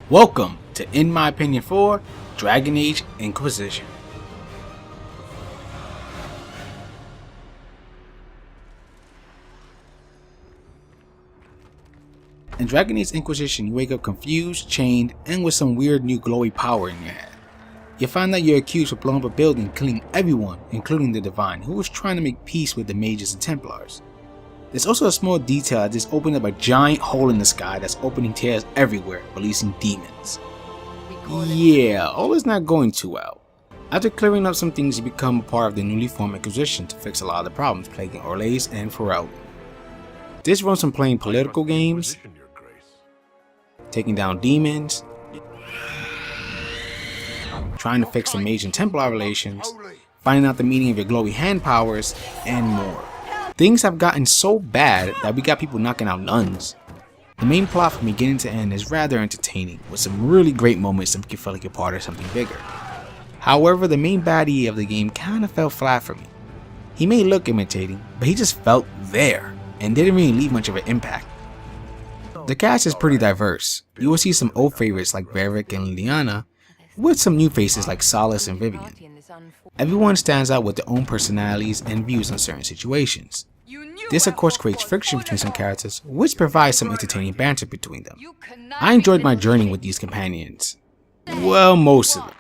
Welcome to In My Opinion 4, Dragon Age Inquisition. In Dragon Age Inquisition, you wake up confused, chained, and with some weird new glowy power in your head. You find that you're accused of blowing up a building, killing everyone, including the Divine, who was trying to make peace with the Mages and Templars. There's also a small detail that just opened up a giant hole in the sky that's opening tears everywhere, releasing demons. Yeah, all is not going too well. After clearing up some things, you become a part of the newly formed Inquisition to fix a lot of the problems plaguing Orlais and Pharrell. This runs from playing political games, taking down demons, trying to fix the Mage and Templar relations, finding out the meaning of your glowy hand powers, and more. Things have gotten so bad that we got people knocking out nuns. The main plot from beginning to end is rather entertaining, with some really great moments that make you feel like you're part of something bigger. However, the main baddie of the game kinda fell flat for me. He may look imitating, but he just felt there, and didn't really leave much of an impact. The cast is pretty diverse. You will see some old favorites like Varric and Liliana, with some new faces like Solace and Vivian. Everyone stands out with their own personalities and views on certain situations. This of course creates friction between some characters, which provides some entertaining banter between them. I enjoyed my journey with these companions. Well, most of them.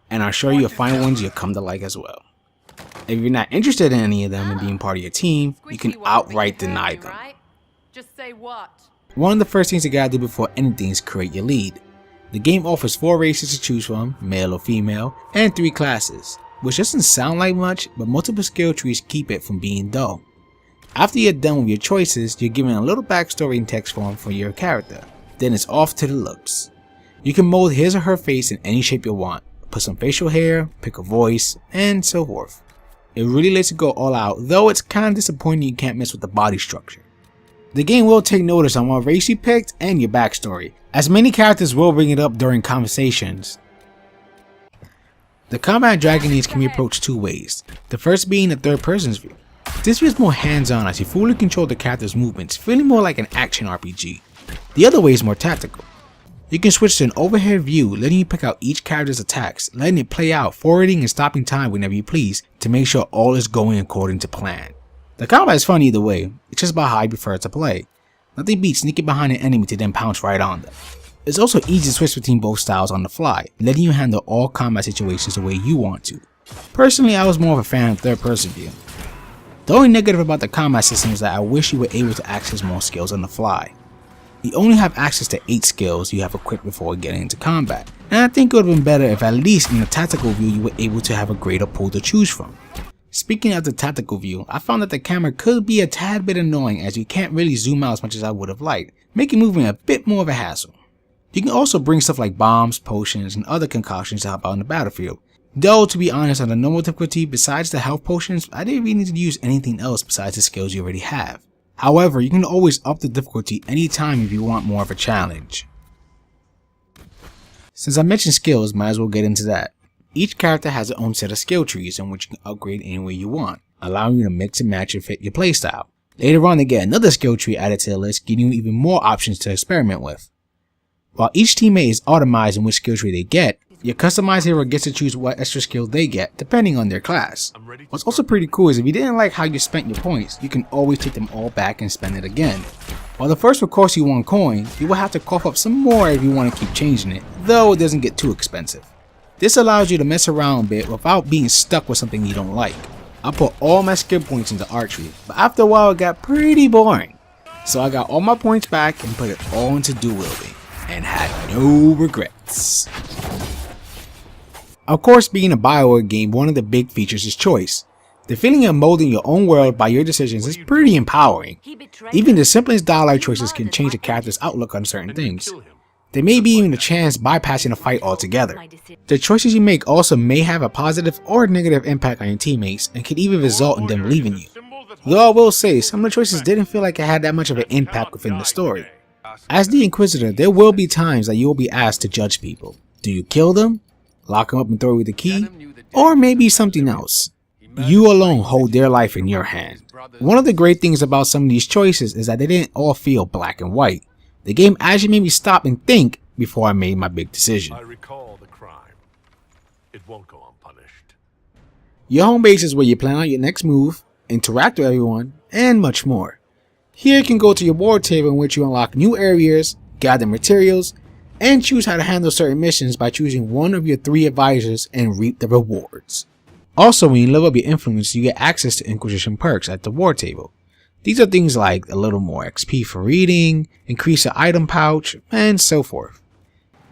And I'll show you a fine ones you'll come to like as well. If you're not interested in any of them and being part of your team, you can outright deny them. One of the first things you gotta do before anything is create your lead. The game offers 4 races to choose from, male or female, and 3 classes, which doesn't sound like much, but multiple skill trees keep it from being dull. After you're done with your choices, you're given a little backstory in text form for your character, then it's off to the looks. You can mold his or her face in any shape you want, put some facial hair, pick a voice, and so forth. It really lets you go all out, though it's kinda disappointing you can't mess with the body structure. The game will take notice on what race you picked and your backstory, as many characters will bring it up during conversations. The combat in Dragon Age can be approached 2 ways, the first being the third person's view. This view is more hands-on as you fully control the character's movements, feeling more like an action RPG. The other way is more tactical. You can switch to an overhead view, letting you pick out each character's attacks, letting it play out, forwarding and stopping time whenever you please to make sure all is going according to plan. The combat is fun either way, it's just about how I prefer to play. Nothing beats sneaking behind an enemy to then pounce right on them. It's also easy to switch between both styles on the fly, letting you handle all combat situations the way you want to. Personally, I was more of a fan of third person view. The only negative about the combat system is that I wish you were able to access more skills on the fly. You only have access to 8 skills you have equipped before getting into combat, and I think it would have been better if at least in the tactical view you were able to have a greater pool to choose from. Speaking of the tactical view, I found that the camera could be a tad bit annoying as you can't really zoom out as much as I would have liked, making movement a bit more of a hassle. You can also bring stuff like bombs, potions, and other concoctions to help out in the battlefield. Though, to be honest, on the normal difficulty, besides the health potions, I didn't really need to use anything else besides the skills you already have. However, you can always up the difficulty anytime if you want more of a challenge. Since I mentioned skills, might as well get into that. Each character has their own set of skill trees in which you can upgrade any way you want, allowing you to mix and match and fit your playstyle. Later on they get another skill tree added to the list, giving you even more options to experiment with. While each teammate is automized in which skill tree they get, your customized hero gets to choose what extra skill they get, depending on their class. What's also pretty cool is if you didn't like how you spent your points, you can always take them all back and spend it again. While the first will cost you 1 coin, you will have to cough up some more if you want to keep changing it, though it doesn't get too expensive. This allows you to mess around a bit without being stuck with something you don't like. I put all my skill points into archery, but after a while it got pretty boring. So I got all my points back and put it all into dual wielding, and had no regrets. Of course, being a Bioware game, one of the big features is choice. The feeling of molding your own world by your decisions is pretty empowering. Even the simplest dialogue choices can change a character's outlook on certain things. There may be even a chance bypassing a fight altogether. The choices you make also may have a positive or negative impact on your teammates and could even result in them leaving you. Though I will say, some of the choices didn't feel like it had that much of an impact within the story. As the Inquisitor, there will be times that you will be asked to judge people. Do you kill them? Lock them up and throw away the key? Or maybe something else? You alone hold their life in your hand. One of the great things about some of these choices is that they didn't all feel black and white. The game actually made me stop and think before I made my big decision. I recall the crime. It won't go unpunished. Your home base is where you plan out your next move, interact with everyone, and much more. Here you can go to your board table in which you unlock new areas, gather materials, and choose how to handle certain missions by choosing one of your 3 advisors and reap the rewards. Also, when you level up your influence, you get access to Inquisition perks at the war table. These are things like a little more XP for reading, increase your item pouch, and so forth.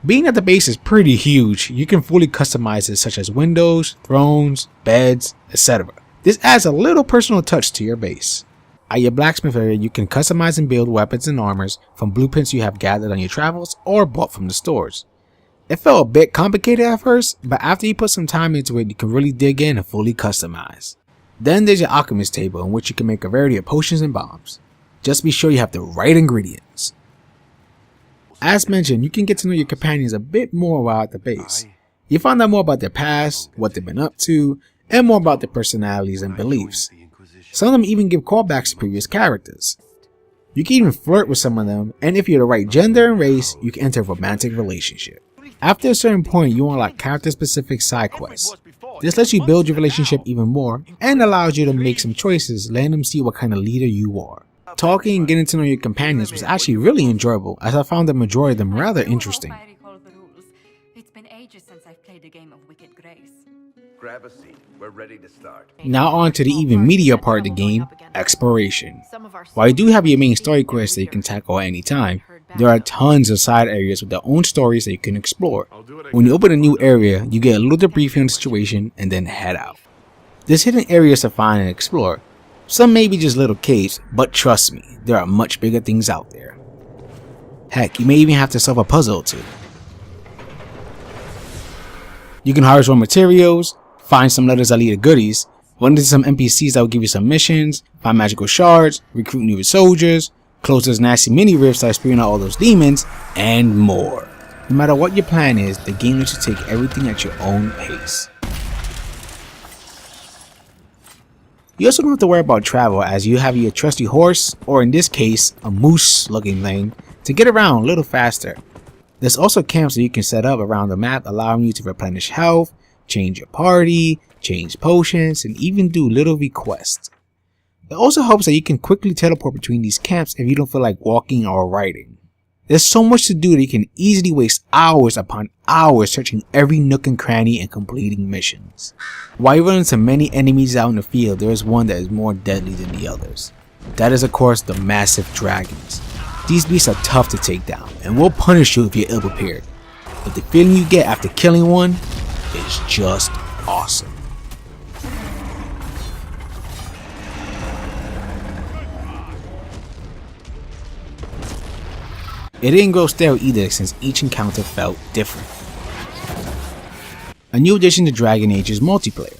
Being that the base is pretty huge, you can fully customize it such as windows, thrones, beds, etc. This adds a little personal touch to your base. At your blacksmith area, you can customize and build weapons and armors from blueprints you have gathered on your travels or bought from the stores. It felt a bit complicated at first, but after you put some time into it, you can really dig in and fully customize. Then there's your alchemist table in which you can make a variety of potions and bombs. Just be sure you have the right ingredients. As mentioned, you can get to know your companions a bit more while at the base. You find out more about their past, what they've been up to, and more about their personalities and beliefs. Some of them even give callbacks to previous characters. You can even flirt with some of them, and if you're the right gender and race, you can enter a romantic relationship. After a certain point, you unlock character-specific side quests. This lets you build your relationship even more, and allows you to make some choices, letting them see what kind of leader you are. Talking and getting to know your companions was actually really enjoyable, as I found the majority of them rather interesting. It's been ages since I've played a game of Wicked Grace. Grab a seat. We're ready to start. Now on to the even meatier part of the game, exploration. While you do have your main story quests that you can tackle at any time, there are tons of side areas with their own stories that you can explore. When you open a new area, you get a little debriefing on the situation and then head out. There's hidden areas to find and explore. Some may be just little caves, but trust me, there are much bigger things out there. Heck, you may even have to solve a puzzle or two. You can harvest raw materials, find some letters that lead to goodies, run into some NPCs that will give you some missions, find magical shards, recruit new soldiers, close those nasty mini rifts that are spewing out all those demons, and more. No matter what your plan is, the game lets you take everything at your own pace. You also don't have to worry about travel, as you have your trusty horse, or in this case, a moose looking thing, to get around a little faster. There's also camps that you can set up around the map, allowing you to replenish health, change your party, change potions, and even do little requests. It also helps that you can quickly teleport between these camps if you don't feel like walking or riding. There's so much to do that you can easily waste hours upon hours searching every nook and cranny and completing missions. While you run into many enemies out in the field, there is one that is more deadly than the others. That is of course the massive dragons. These beasts are tough to take down and will punish you if you're ill prepared, but the feeling you get after killing one is just awesome. It didn't grow stale either, since each encounter felt different. A new addition to Dragon Age is multiplayer.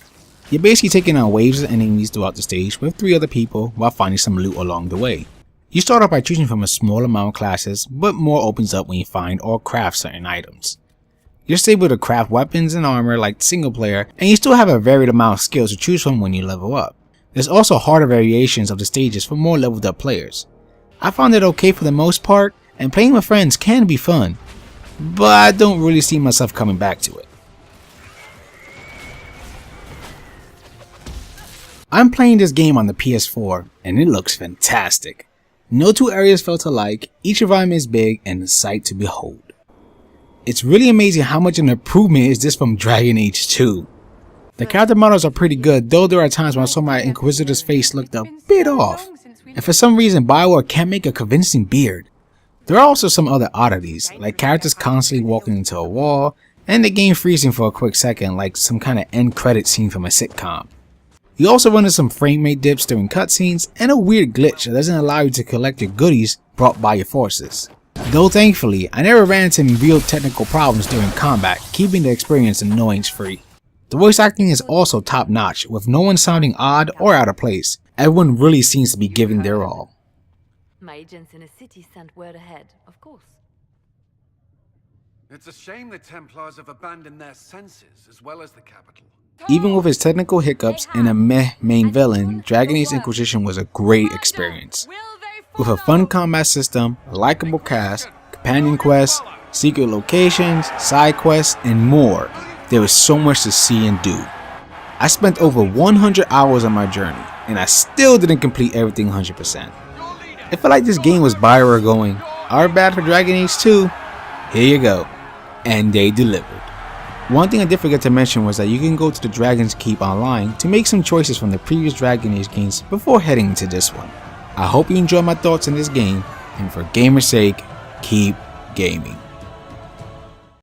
You're basically taking on waves of enemies throughout the stage with 3 other people while finding some loot along the way. You start off by choosing from a small amount of classes, but more opens up when you find or craft certain items. You're still able to craft weapons and armor like single player, and you still have a varied amount of skills to choose from when you level up. There's also harder variations of the stages for more leveled up players. I found it okay for the most part, and playing with friends can be fun, but I don't really see myself coming back to it. I'm playing this game on the PS4, and it looks fantastic. No 2 areas felt alike, each environment is big and a sight to behold. It's really amazing how much an improvement is this from Dragon Age 2. The character models are pretty good, though there are times when I saw my Inquisitor's face looked a bit off, and for some reason Biowares can't make a convincing beard. There are also some other oddities, like characters constantly walking into a wall, and the game freezing for a quick second like some kind of end credit scene from a sitcom. You also run into some frame rate dips during cutscenes, and a weird glitch that doesn't allow you to collect your goodies brought by your forces. Though thankfully, I never ran into any real technical problems during combat, keeping the experience annoyance free. The voice acting is also top notch, with no one sounding odd or out of place. Everyone really seems to be giving their all. My agents in a city sent word ahead, of course. It's a shame the Templars have abandoned their senses as well as the capital. Even with its technical hiccups and a meh main villain, Dragon Age Inquisition was a great experience. With a fun combat system, a likable cast, companion quests, secret locations, side quests, and more. There is so much to see and do. I spent over 100 hours on my journey, and I still didn't complete everything 100%. I felt like this game was Bioware going, "Our bad for Dragon Age 2, here you go," and they delivered. One thing I did forget to mention was that you can go to the Dragon's Keep online to make some choices from the previous Dragon Age games before heading into this one. I hope you enjoyed my thoughts on this game, and for gamer's sake, keep gaming.